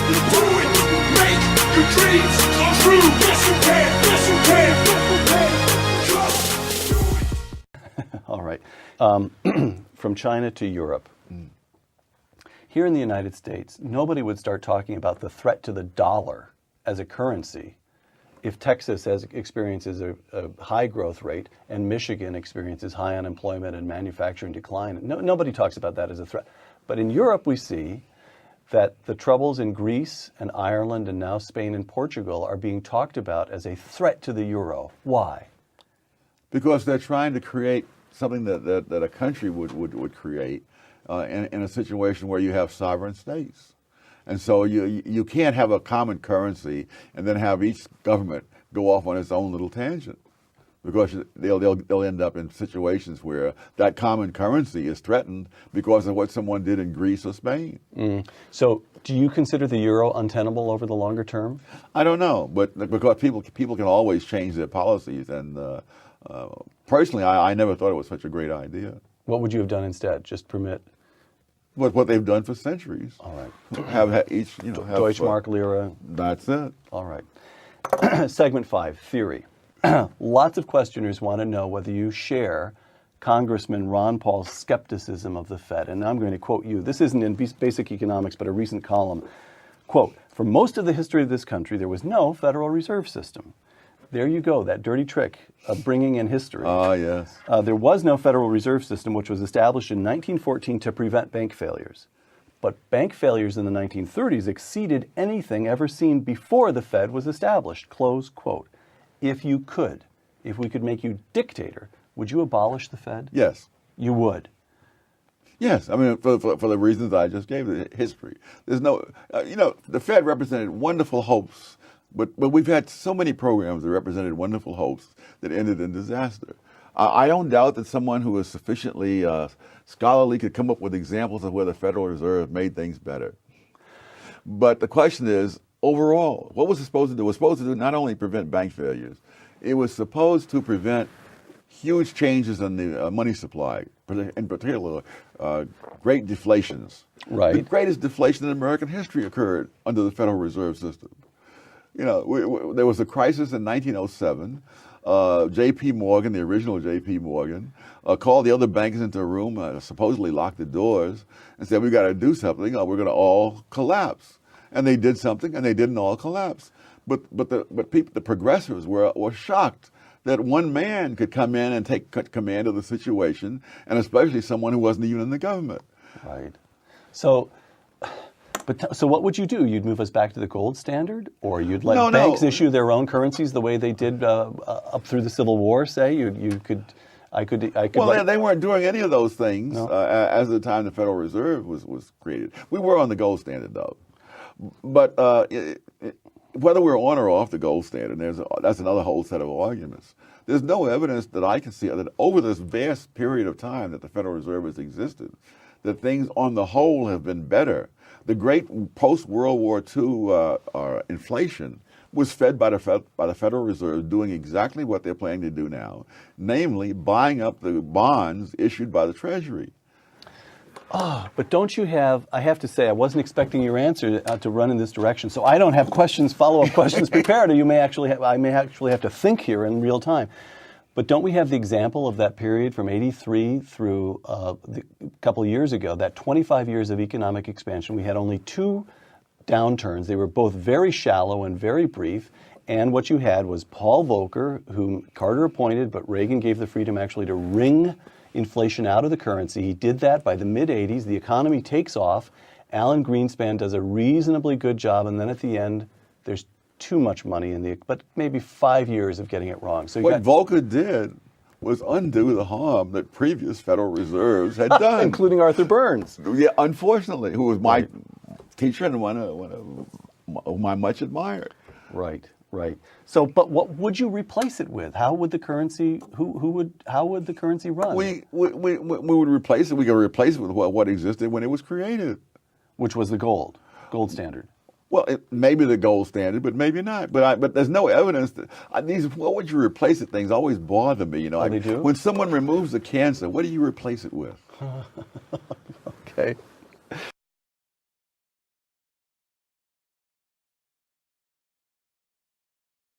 Do it. Make your dreams come true. Yes, you can. Yes, you can. Just do it. All right. From China to Europe. Here in the United States, nobody would start talking about the threat to the dollar as a currency if Texas experiences a high growth rate and Michigan experiences high unemployment and manufacturing decline. Nobody talks about that as a threat. But in Europe, we see that the troubles in Greece and Ireland and now Spain and Portugal are being talked about as a threat to the euro. Why? Because they're trying to create something that a country would create in a situation where you have sovereign states. And so you can't have a common currency and then have each government go off on its own little tangent, because they'll end up in situations where that common currency is threatened because of what someone did in Greece or Spain. So do you consider the euro untenable over the longer term? I don't know, but because people can always change their policies, and personally, I never thought it was such a great idea. What would you have done instead? Just permit? What they've done for centuries. All right. Have each, have Deutschmark, Lira. That's it. All right. Segment 5, theory. Lots of questioners want to know whether you share Congressman Ron Paul's skepticism of the Fed. And I'm going to quote you. This isn't in Basic Economics, but a recent column. Quote, "For most of the history of this country, there was no Federal Reserve System." There you go, that dirty trick of bringing in history. Yes. There was no Federal Reserve System, which was established in 1914 to prevent bank failures. But bank failures in the 1930s exceeded anything ever seen before the Fed was established. Close quote. If we could make you dictator, would you abolish the Fed? Yes. You would? Yes. I mean, for the reasons I just gave, the history. There's no, the Fed represented wonderful hopes. But we've had so many programs that represented wonderful hopes that ended in disaster. I don't doubt that someone who is sufficiently scholarly could come up with examples of where the Federal Reserve made things better. But the question is, overall, what was it supposed to do? It was supposed to do not only prevent bank failures, it was supposed to prevent huge changes in the money supply, in particular, great deflations. Right. The greatest deflation in American history occurred under the Federal Reserve System. There was a crisis in 1907. J.P. Morgan, the original J.P. Morgan, called the other bankers into a room, supposedly locked the doors, and said, "We got to do something, or we're going to all collapse." And they did something, and they didn't all collapse. But the progressives were shocked that one man could come in and take command of the situation, and especially someone who wasn't even in the government. Right. So what would you do? You'd move us back to the gold standard, or you'd let banks issue their own currencies the way they did up through the Civil War? Say I could. Well, they weren't doing any of those things as of the time the Federal Reserve was created. We were on the gold standard, though. But whether we're on or off the gold standard, that's another whole set of arguments. There's no evidence that I can see that over this vast period of time that the Federal Reserve has existed, that things on the whole have been better. The great post-World War II inflation was fed by the Federal Reserve doing exactly what they're planning to do now, namely buying up the bonds issued by the Treasury. But don't you have, I have to say, I wasn't expecting your answer to run in this direction, so I don't have follow-up questions prepared, or I may actually have to think here in real time. But don't we have the example of that period from 83 through a couple of years ago, that 25 years of economic expansion? We had only two downturns. They were both very shallow and very brief. And what you had was Paul Volcker, whom Carter appointed, but Reagan gave the freedom actually to wring inflation out of the currency. He did that by the mid-'80s. The economy takes off. Alan Greenspan does a reasonably good job. And then at the end, there's too much money but maybe 5 years of getting it wrong. So what Volcker did was undo the harm that previous Federal Reserves had done. Including Arthur Burns. Yeah, unfortunately, who was my teacher and one whom I much admired. Right. So, but what would you replace it with? How would the currency? How would the currency run? We would replace it. We could replace it with what existed when it was created, which was the gold standard. Well, it may be the gold standard, but maybe not. But there's no evidence that what would you replace it? Things always bother me. They do? When someone removes the cancer, what do you replace it with? Okay.